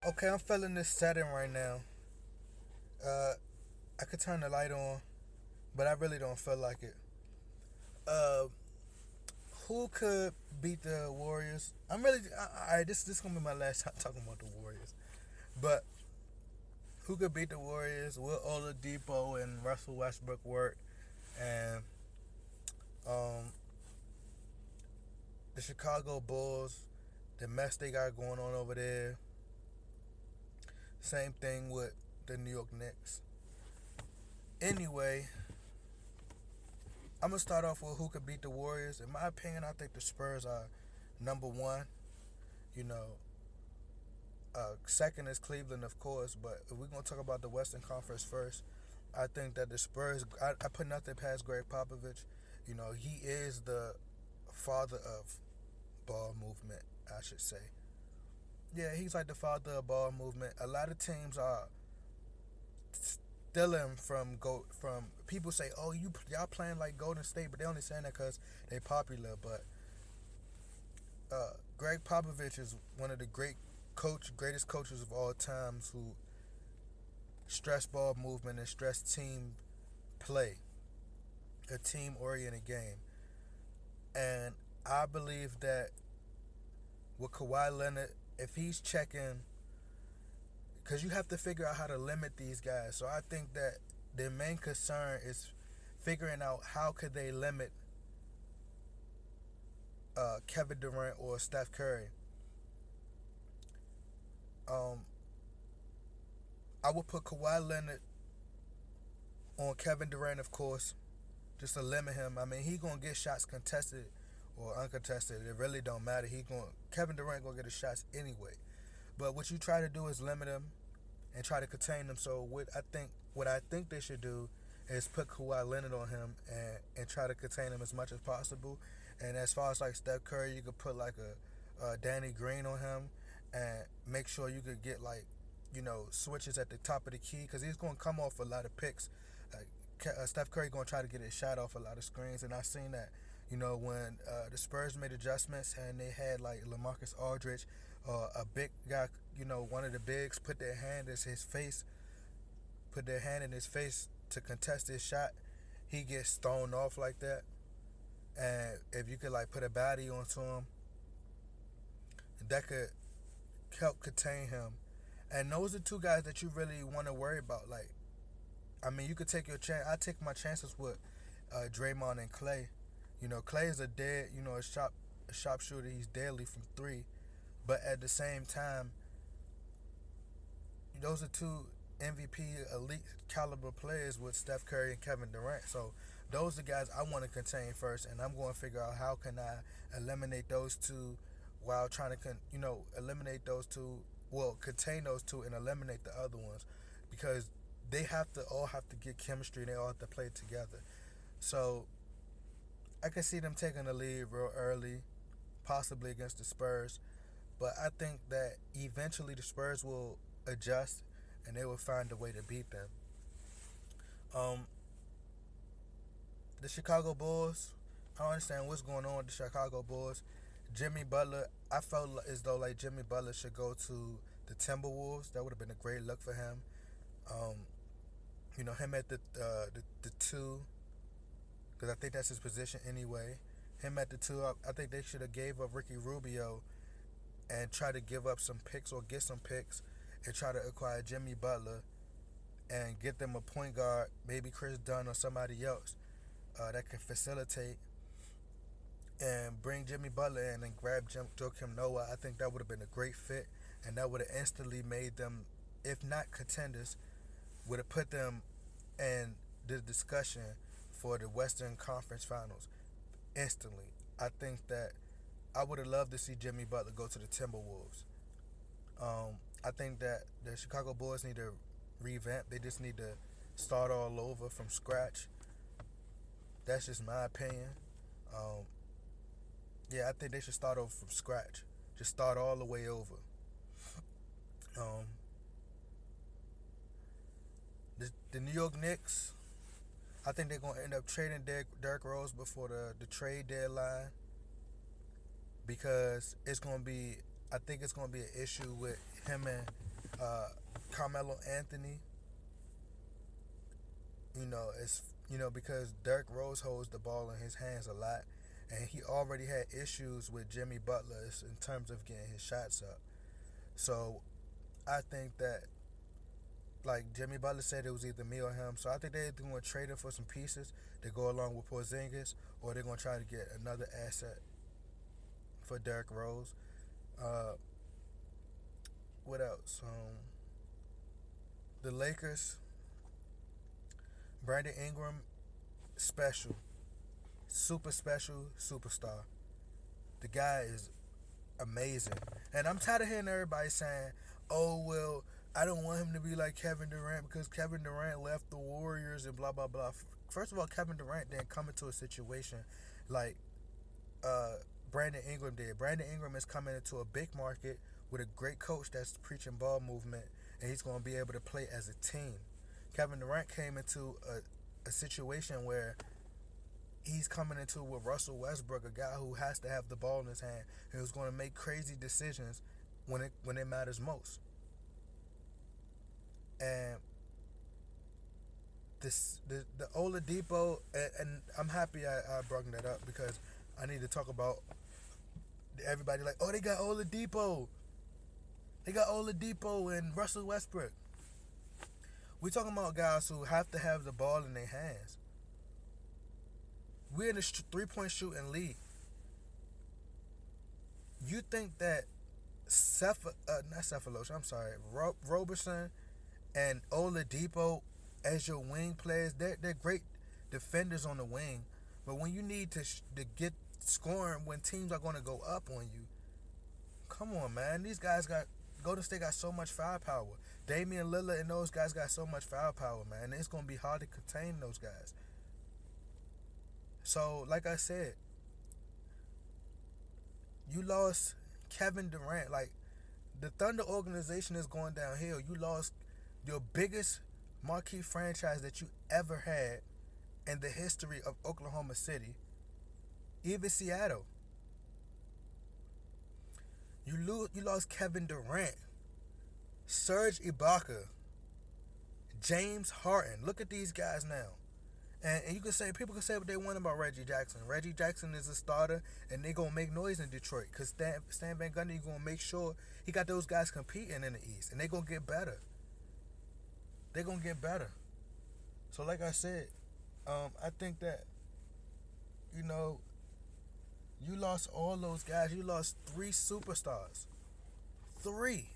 Okay, I'm feeling this setting right now. Uh, I could turn the light on, but I really don't feel like it. Uh, who could beat the Warriors? I'm really. This gonna be my last time talking about the Warriors. But who could beat the Warriors? Will Oladipo and Russell Westbrook work? And um, the Chicago Bulls, the mess they got going on over there. Same thing with the New York Knicks. Anyway, I'm gonna start off with who could beat the Warriors. In my opinion, I think the Spurs are number one. You know, second is Cleveland, of course. But if we're gonna talk about the Western Conference first, I think that the Spurs. I put nothing past Greg Popovich. You know, he is the father of ball movement. I should say. Yeah, he's like the father of ball movement. A lot of teams are stealing from people say, oh, y'all playing like Golden State, but they only saying that because they popular. But Greg Popovich is one of the greatest coaches of all times who stress ball movement and stress team play, a team oriented game. And I believe that with Kawhi Leonard, if he's checking, because you have to figure out how to limit these guys. So I think that their main concern is figuring out how could they limit Kevin Durant or Steph Curry. Um, I would put Kawhi Leonard on Kevin Durant, of course, just to limit him. I mean, he gonna get shots contested or uncontested. It really don't matter. Kevin Durant gonna get his shots anyway. But what you try to do is limit him and try to contain him. So what I think they should do is put Kawhi Leonard on him and try to contain him as much as possible. And as far as like Steph Curry, you could put like a Danny Green on him and make sure you could get like switches at the top of the key because he's gonna come off a lot of picks. Steph Curry gonna try to get his shot off a lot of screens, and I seen that. When the Spurs made adjustments and they had like LaMarcus Aldridge, a big guy, one of the bigs, put their hand in his face to contest his shot. He gets thrown off like that, and if you could like put a body onto him, that could help contain him. And those are two guys that you really want to worry about. Like, I mean, you could take your chance. I take my chances with Draymond and Clay. Clay is a sharpshooter. He's deadly from three, but at the same time, those are two MVP elite caliber players with Steph Curry and Kevin Durant. So those are the guys I want to contain first, and I'm going to figure out how can I eliminate those two while trying to eliminate those two. Well, contain those two and eliminate the other ones because they have to get chemistry. They all have to play together. So I can see them taking the lead real early, possibly against the Spurs. But I think that eventually the Spurs will adjust and they will find a way to beat them. Um, the Chicago Bulls, I don't understand what's going on with the Chicago Bulls. Jimmy Butler, I felt as though like Jimmy Butler should go to the Timberwolves. That would have been a great look for him. Um, him at the two, because I think that's his position anyway. Him at the two, I think they should have gave up Ricky Rubio and try to give up some picks or get some picks and try to acquire Jimmy Butler and get them a point guard, maybe Chris Dunn or somebody else that can facilitate and bring Jimmy Butler in and grab Joakim Noah. I think that would have been a great fit, and that would have instantly made them, if not contenders, would have put them in the discussion for the Western Conference Finals instantly. I think that I would have loved to see Jimmy Butler go to the Timberwolves. I think that the Chicago Bulls need to revamp. They just need to start all over from scratch. That's just my opinion. Um, yeah, I think they should start over from scratch. Just start all the way over. Um, the New York Knicks, I think they're going to end up trading Derrick Rose before the trade deadline because I think it's going to be an issue with him and Uh, Carmelo Anthony, it's because Derrick Rose holds the ball in his hands a lot, and he already had issues with Jimmy Butler in terms of getting his shots up. So I think that, like Jimmy Butler said, it was either me or him. So I think they're going to trade him for some pieces to go along with Porzingis, or they're going to try to get another asset for Derrick Rose. Uh, what else? The Lakers, Brandon Ingram, special, super special, superstar. The guy is amazing, and I'm tired of hearing everybody saying, "Oh well, I don't want him to be like Kevin Durant because Kevin Durant left the Warriors and blah blah blah." First of all, Kevin Durant didn't come into a situation like uh, Brandon Ingram did. Brandon Ingram is coming into a big market with a great coach that's preaching ball movement, and he's going to be able to play as a team. Kevin Durant came into a situation where he's coming into with Russell Westbrook, a guy who has to have the ball in his hand and who's going to make crazy decisions when it matters most. And the Oladipo, and I'm happy I brought that up because I need to talk about everybody like, oh, they got Oladipo. They got Oladipo and Russell Westbrook. We talking about guys who have to have the ball in their hands. We're in a 3-point shooting league. You think that not Cephalosha, I'm sorry, Roberson and Oladipo as your wing players, they're great defenders on the wing, but when you need to get scoring when teams are going to go up on you, come on, man. These guys got Golden State got so much firepower. Damian Lillard and those guys got so much firepower, man. It's going to be hard to contain those guys. So, like I said, you lost Kevin Durant. Like, the Thunder organization is going downhill. You lost your biggest marquee franchise that you ever had in the history of Oklahoma City, even Seattle. You lost Kevin Durant, Serge Ibaka, James Harden. Look at these guys now. And you can say, people can say what they want about Reggie Jackson. Reggie Jackson is a starter, and they gonna make noise in Detroit because Stan Van Gundy gonna make sure he got those guys competing in the East, and they gonna get better. They gonna get better. So, like I said, I think that you lost all those guys. You lost 3 superstars, 3,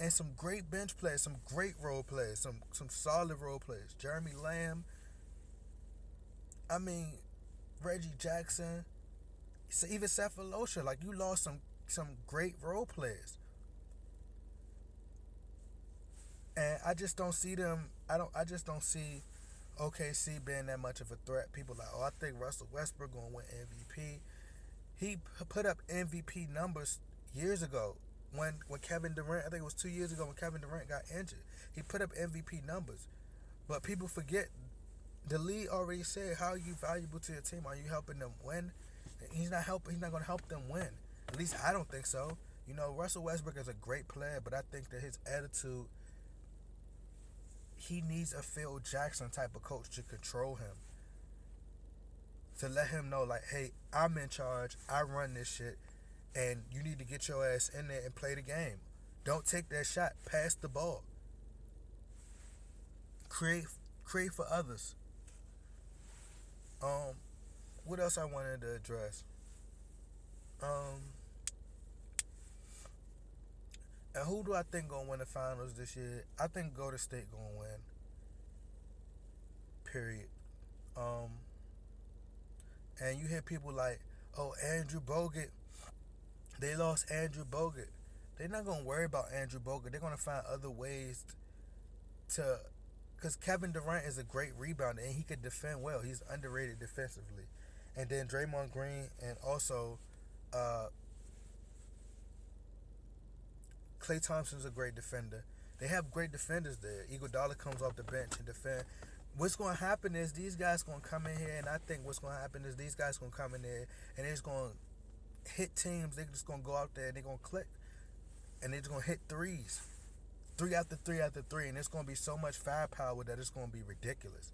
and some great bench players, some great role players, some solid role players. Jeremy Lamb. I mean, Reggie Jackson, even Cephalosha. Like, you lost some great role players, and I just don't see them. I just don't see OKC being that much of a threat. People like, oh, I think Russell Westbrook gonna win MVP. He put up MVP numbers years ago when Kevin Durant. I think it was 2 years ago when Kevin Durant got injured. He put up MVP numbers, but people forget. The league already said, how are you valuable to your team? Are you helping them win? He's not going to help them win. At least I don't think so. Russell Westbrook is a great player, but I think that his attitude, he needs a Phil Jackson type of coach to control him. To let him know, like, hey, I'm in charge. I run this shit, and you need to get your ass in there and play the game. Don't take that shot. Pass the ball. Create for others. What else I wanted to address? And who do I think gonna win the finals this year? I think Golden State gonna win. Period. And you hear people like, oh, Andrew Bogut. They lost Andrew Bogut. They're not gonna worry about Andrew Bogut. They're gonna find other ways to, because Kevin Durant is a great rebounder and he could defend well. He's underrated defensively. And then Draymond Green and also Klay Thompson's a great defender. They have great defenders there. Iguodala comes off the bench and defend. What's going to happen is these guys going to come in here, and I think what's going to happen is these guys going to come in there and they're just going to hit teams. They're just going to go out there and they're going to click. And they're just going to hit threes. three after three after three, and it's gonna be so much firepower that it's gonna be ridiculous.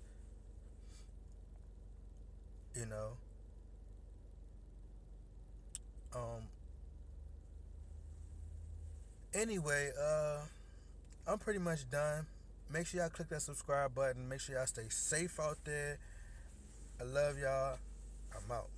You know. Um. Anyway, I'm pretty much done. Make sure y'all click that subscribe button. Make sure y'all stay safe out there. I love y'all. I'm out.